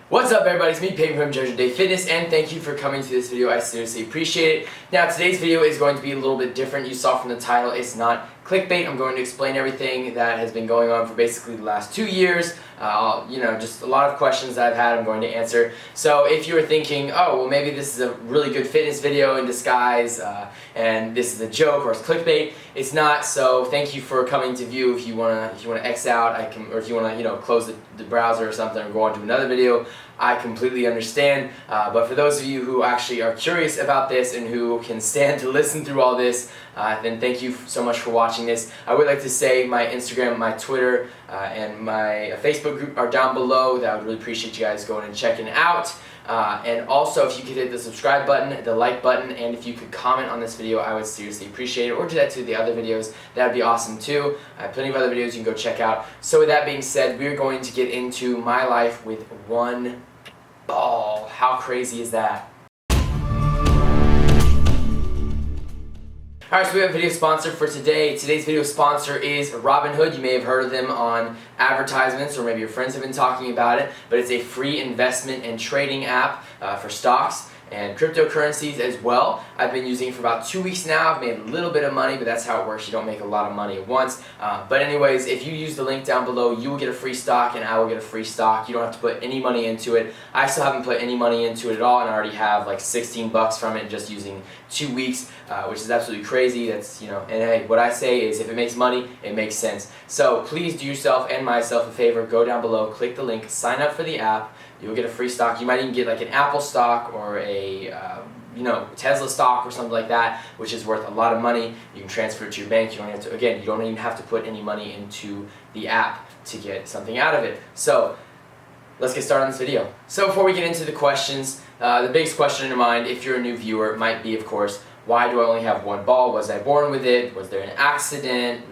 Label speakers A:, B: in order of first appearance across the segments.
A: What's up everybody, it's me Peyton from Judge Day Fitness, and thank you for coming to this video. I seriously appreciate it. Now today's video is going to be a little bit different. You saw from the title, it's not clickbait. I'm going to explain everything that has been going on for basically the last 2 years. Just a lot of questions that I've had I'm going to answer. So if you were thinking, oh well, maybe this is a really good fitness video in disguise and this is a joke or it's clickbait, it's not. So thank you for coming to view. If you wanna X out, or if you wanna close the browser or something or go on to another video, I completely understand. But for those of you who actually are curious about this and who can stand to listen through all this, then thank you so much for watching this. I would like to say my Instagram, my Twitter, and my Facebook group are down below. That I would really appreciate you guys going and checking out. And also, if you could hit the subscribe button, the like button, and if you could comment on this video, I would seriously appreciate it. Or do that to the other videos, that would be awesome too. I have plenty of other videos you can go check out. So with that being said, we're going to get into my life with one ball. How crazy is that? Alright, so we have a video sponsor for today. Today's video sponsor is Robinhood. You may have heard of them on advertisements, or maybe your friends have been talking about it, but it's a free investment and trading app for stocks and cryptocurrencies as well. I've been using it for about 2 weeks now. I've made a little bit of money, but that's how it works. You don't make a lot of money at once. But anyways, if you use the link down below, you will get a free stock and I will get a free stock. You don't have to put any money into it. I still haven't put any money into it at all, and I already have like 16 bucks from it just using 2 weeks, which is absolutely crazy. That's, and hey, what I say is if it makes money, it makes sense. So please do yourself and myself a favor, go down below, click the link, sign up for the app. You'll get a free stock. You might even get like an Apple stock or a Tesla stock or something like that, which is worth a lot of money. You can transfer it to your bank. You don't have to, again, you don't even have to put any money into the app to get something out of it. So let's get started on this video. So before we get into the questions, the biggest question in your mind, if you're a new viewer, might be, of course, why do I only have one ball? Was I born with it? Was there an accident?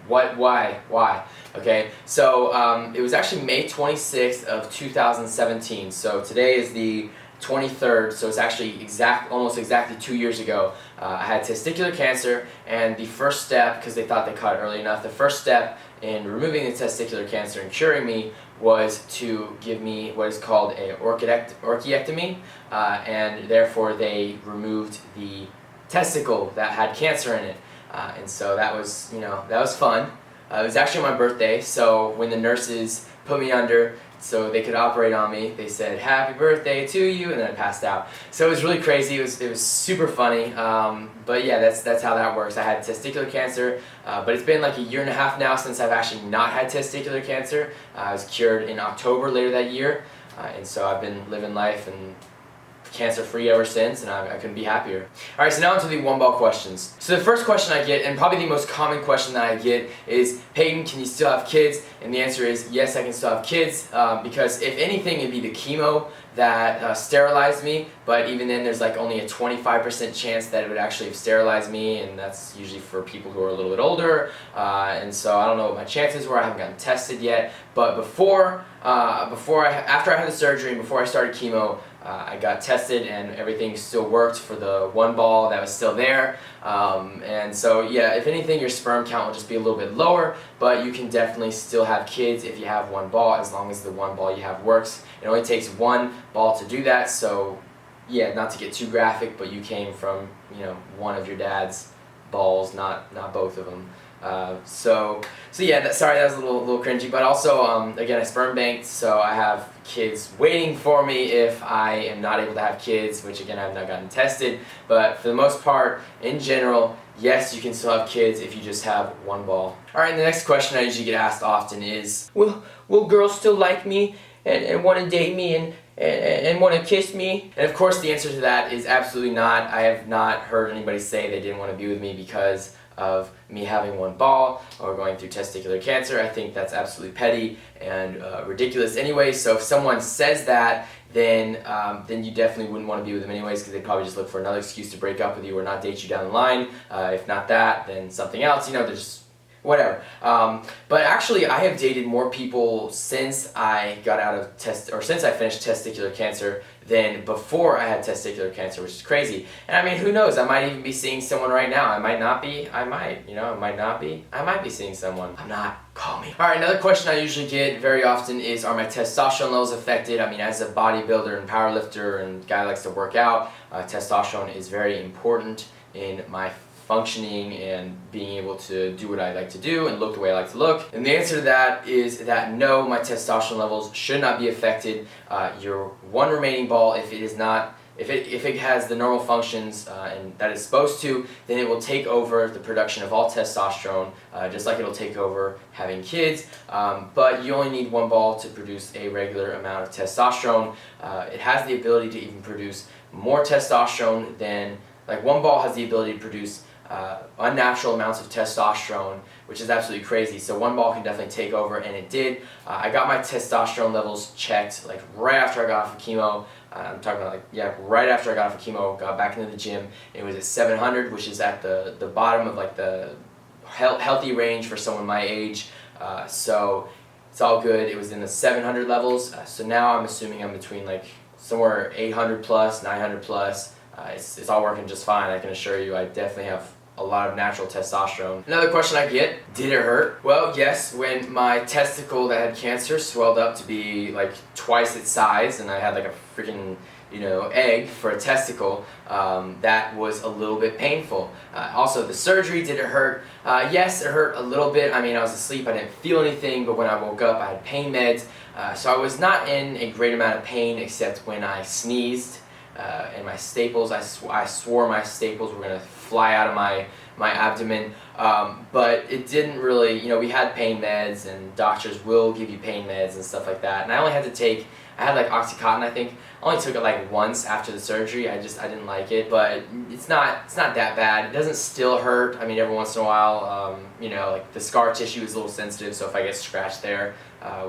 A: Why? Okay, so it was actually May 26th of 2017. So today is the 23rd, so it's actually almost exactly 2 years ago. I had testicular cancer, and the first step, because they thought they caught it early enough, the first step in removing the testicular cancer and curing me was to give me what is called a orchiectomy, and therefore they removed the testicle that had cancer in it. And so that was, that was fun. It was actually my birthday, so when the nurses put me under so they could operate on me, they said, "Happy birthday to you," and then I passed out. So it was really crazy. It was super funny. But yeah, that's how that works. I had testicular cancer, but it's been like 1.5 years now since I've actually not had testicular cancer. I was cured in October later that year, and so I've been living life and cancer-free ever since, and I couldn't be happier. Alright, so now onto the one-ball questions. So the first question I get, and probably the most common question that I get, is, Peyton, can you still have kids? And the answer is, yes, I can still have kids, because if anything, it'd be the chemo that sterilized me, but even then there's like only a 25% chance that it would actually have sterilized me, and that's usually for people who are a little bit older, and so I don't know what my chances were. I haven't gotten tested yet, but after I had the surgery and before I started chemo, I got tested and everything still worked for the one ball that was still there. And so yeah, if anything, your sperm count will just be a little bit lower, but you can definitely still have kids if you have one ball, as long as the one ball you have works. It only takes one ball to do that, so yeah, not to get too graphic, but you came from, one of your dad's balls, not both of them. So yeah, sorry, that was a little cringy, but also, again, I sperm banked, so I have kids waiting for me if I am not able to have kids, which again, I have not gotten tested, but for the most part, in general, yes, you can still have kids if you just have one ball. Alright, and the next question I usually get asked often is, will girls still like me and want to date me and want to kiss me? And of course the answer to that is absolutely not. I have not heard anybody say they didn't want to be with me because of me having one ball or going through testicular cancer. I think that's absolutely petty and ridiculous anyway. So if someone says that, then you definitely wouldn't want to be with them anyways, because they'd probably just look for another excuse to break up with you or not date you down the line. If not that, then something else. whatever. But actually, I have dated more people since I got out of since I finished testicular cancer than before I had testicular cancer, which is crazy. And I mean, who knows? I might even be seeing someone right now. I might not be. I might. You know, I might not be. I might be seeing someone. I'm not. Call me. All right. Another question I usually get very often is, are my testosterone levels affected? I mean, as a bodybuilder and powerlifter and guy who likes to work out, testosterone is very important in my functioning and being able to do what I like to do and look the way I like to look. And the answer to that is that no, my testosterone levels should not be affected. Your one remaining ball, if it is not, if it has the normal functions and that it's supposed to, then it will take over the production of all testosterone, just like it'll take over having kids. But you only need one ball to produce a regular amount of testosterone. It has the ability to even produce more testosterone than, like, one ball has the ability to produce unnatural amounts of testosterone, which is absolutely crazy. So one ball can definitely take over, and it did. I got my testosterone levels checked like right after I got off of chemo. I'm talking about right after I got off of chemo, got back into the gym. It was at 700, which is at the bottom of like the healthy range for someone my age. So it's all good. It was in the 700 levels. So now I'm assuming I'm between like somewhere 800 plus, 900 plus. It's all working just fine. I can assure you, I definitely have a lot of natural testosterone. Another question I get, did it hurt? Well, yes, when my testicle that had cancer swelled up to be like twice its size and I had like a freaking, egg for a testicle, that was a little bit painful. Also, the surgery, did it hurt? Yes, it hurt a little bit. I mean, I was asleep, I didn't feel anything, but when I woke up, I had pain meds. So I was not in a great amount of pain except when I sneezed. And my staples, I swore my staples were going to fly out of my abdomen, but it didn't really, we had pain meds and doctors will give you pain meds and stuff like that, and I only had to take, I had like Oxycontin, I think. I only took it like once after the surgery. I didn't like it, but it's not that bad. It doesn't still hurt. I mean, every once in a while, like the scar tissue is a little sensitive, so if I get scratched there,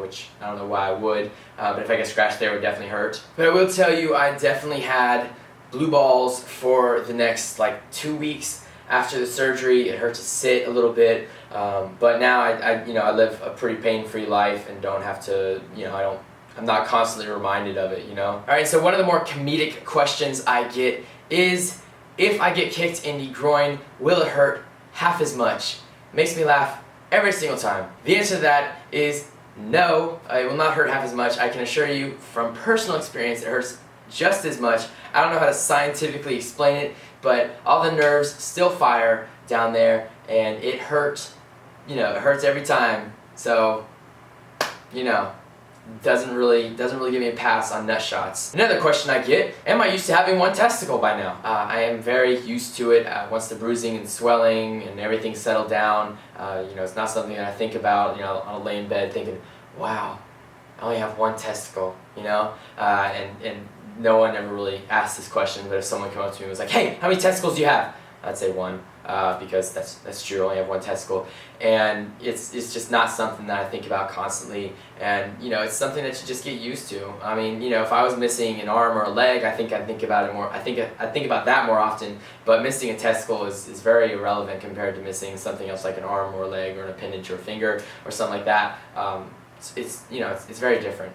A: which I don't know why I would, but if I get scratched there, it would definitely hurt. But I will tell you, I definitely had blue balls for the next like 2 weeks after the surgery. It hurt to sit a little bit, but now I live a pretty pain-free life and don't have to, I'm not constantly reminded of it, Alright, so one of the more comedic questions I get is, if I get kicked in the groin, will it hurt half as much? It makes me laugh every single time. The answer to that is no, it will not hurt half as much. I can assure you from personal experience, it hurts just as much. I don't know how to scientifically explain it, but all the nerves still fire down there, and it hurts, it hurts every time. So, doesn't really give me a pass on nut shots. Another question I get, am I used to having one testicle by now? I am very used to it. Once the bruising and swelling and everything settled down, it's not something that I think about, I'll lay in bed thinking, wow, I only have one testicle, and no one ever really asked this question, but if someone came up to me and was like, hey, how many testicles do you have? I'd say one, because that's true, I only have one testicle, and it's just not something that I think about constantly, and it's something that you just get used to. I mean, if I was missing an arm or a leg, I think I'd think about it more. I think about that more often, but missing a testicle is very irrelevant compared to missing something else like an arm or a leg or an appendage or a finger or something like that. It's very different.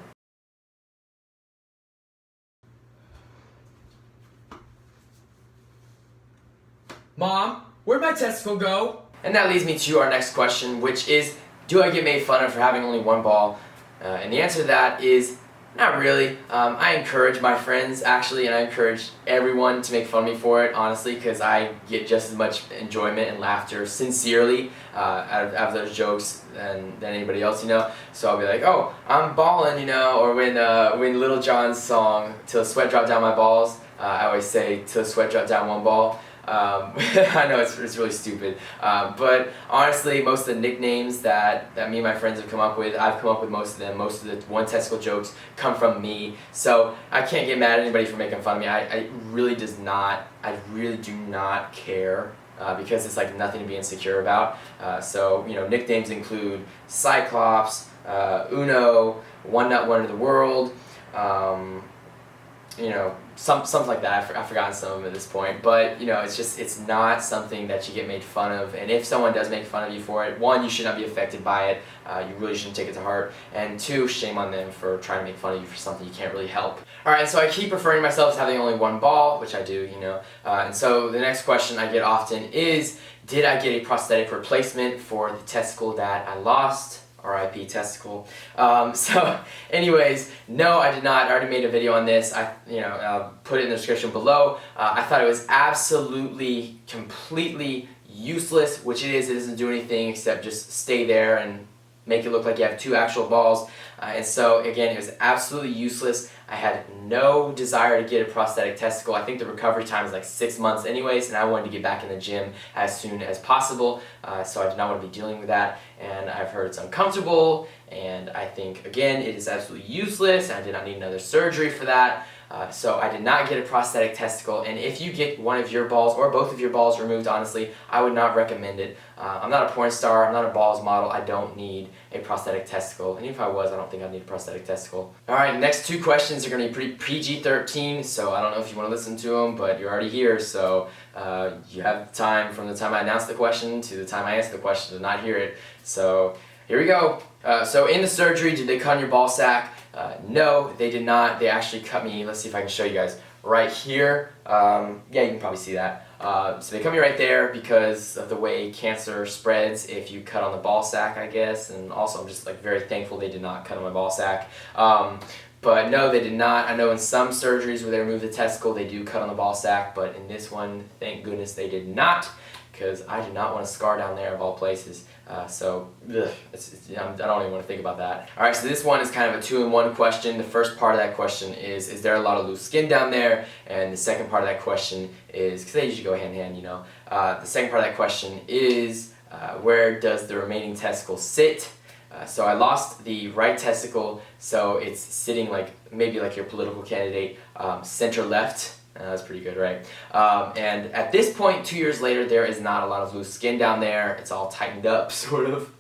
A: Mom, where'd my testicle go? And that leads me to our next question, which is, do I get made fun of for having only one ball? And the answer to that is, not really. I encourage my friends, actually, and I encourage everyone to make fun of me for it, honestly, because I get just as much enjoyment and laughter, sincerely, out of those jokes than anybody else, So I'll be like, oh, I'm balling, or when Little John's song, Till the Sweat Drop Down My Balls, I always say, till the sweat drop down one ball. I know it's really stupid, but honestly, most of the nicknames that me and my friends have come up with, I've come up with most of them. Most of the one testicle jokes come from me, so I can't get mad at anybody for making fun of me. I really do not care, because it's like nothing to be insecure about. So nicknames include Cyclops, Uno, One Nut Wonder of the World, something like that. I've forgotten some of them at this point, but it's not something that you get made fun of. And if someone does make fun of you for it, one, you should not be affected by it. You really shouldn't take it to heart. And two, shame on them for trying to make fun of you for something you can't really help. All right, so I keep referring to myself as having only one ball, which I do, and so the next question I get often is, did I get a prosthetic replacement for the testicle that I lost? RIP testicle. So anyways, no, I did not. I already made a video on this. I'll put it in the description below. I thought it was absolutely, completely useless, which it is. It doesn't do anything except just stay there and make it look like you have two actual balls. And so again, it was absolutely useless. I had no desire to get a prosthetic testicle. I think the recovery time is like 6 months anyways, and I wanted to get back in the gym as soon as possible. So I did not want to be dealing with that, and I've heard it's uncomfortable, and I think, again, it is absolutely useless, and I did not need another surgery for that. So I did not get a prosthetic testicle, and if you get one of your balls or both of your balls removed, honestly, I would not recommend it. I'm not a porn star, I'm not a balls model, I don't need a prosthetic testicle, and if I was, I don't think I'd need a prosthetic testicle. Alright, next two questions are going to be pretty PG-13, so I don't know if you want to listen to them, but you're already here, so you have time from the time I announce the question to the time I answer the question to not hear it. So here we go. So in the surgery, did they cut on your ball sack? No, they did not. They actually cut me, let's see if I can show you guys, right here. Yeah, you can probably see that. So they cut me right there because of the way cancer spreads if you cut on the ball sack, I guess. And also I'm just very thankful they did not cut on my ball sack. But no, they did not. I know in some surgeries where they remove the testicle, they do cut on the ball sack, but in this one, thank goodness they did not, because I do not want a scar down there of all places. I don't even want to think about that. Alright, so this one is kind of a two-in-one question. The first part of that question is there a lot of loose skin down there? And the second part of that question is, because they usually go hand in hand, the second part of that question is, where does the remaining testicle sit? So I lost the right testicle, so it's sitting maybe like your political candidate, center left. That's pretty good, right? And at this point, 2 years later, there is not a lot of loose skin down there. It's all tightened up, sort of.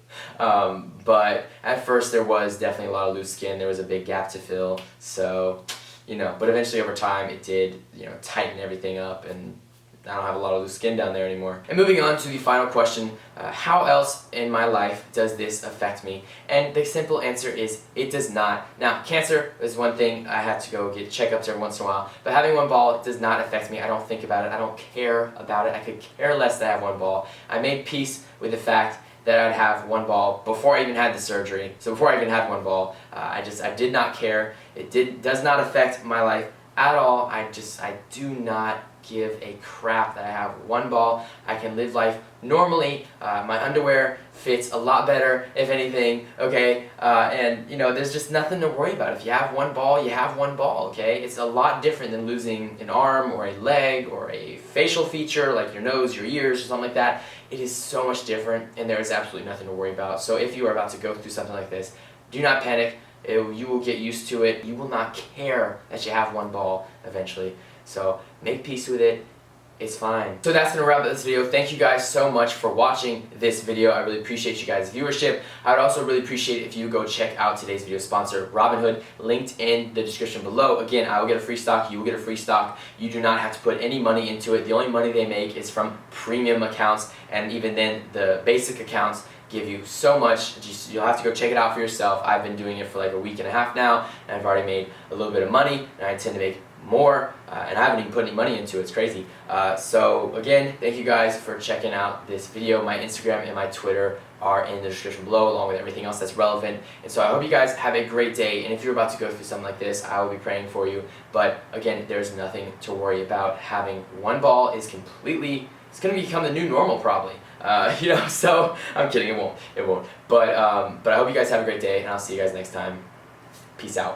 A: But at first, there was definitely a lot of loose skin. There was a big gap to fill. So, but eventually over time, it did, tighten everything up, and I don't have a lot of loose skin down there anymore. And moving on to the final question, how else in my life does this affect me? And the simple answer is, it does not. Now, cancer is one thing. I have to go get checkups every once in a while, but having one ball does not affect me. I don't think about it. I don't care about it. I could care less that I have one ball. I made peace with the fact that I'd have one ball before I even had the surgery. So before I even had one ball, I did not care. It does not affect my life at all. I do not give a crap that I have one ball. I can live life normally. My underwear fits a lot better, if anything, okay? And there's just nothing to worry about. If you have one ball, you have one ball, okay? It's a lot different than losing an arm or a leg or a facial feature like your nose, your ears, or something like that. It is so much different, and there is absolutely nothing to worry about. So if you are about to go through something like this, do not panic. You will get used to it. You will not care that you have one ball eventually. So make peace with it. It's fine. So that's going to wrap up this video. Thank you guys so much for watching this video. I really appreciate you guys' viewership. I would also really appreciate it if you go check out today's video sponsor, Robinhood, linked in the description below. Again, I will get a free stock. You will get a free stock. You do not have to put any money into it. The only money they make is from premium accounts, and even then, the basic accounts give you so much. You'll have to go check it out for yourself. I've been doing it for like a week and a half now, and I've already made a little bit of money, and I intend to make more, and I haven't even put any money into it. It's crazy. So again, thank you guys for checking out this video. My Instagram and my Twitter are in the description below, along with everything else that's relevant. And so I hope you guys have a great day, and if you're about to go through something like this, I will be praying for you. But again, there's nothing to worry about. Having one ball is it's going to become the new normal probably. So I'm kidding, it won't. But I hope you guys have a great day, and I'll see you guys next time. Peace out.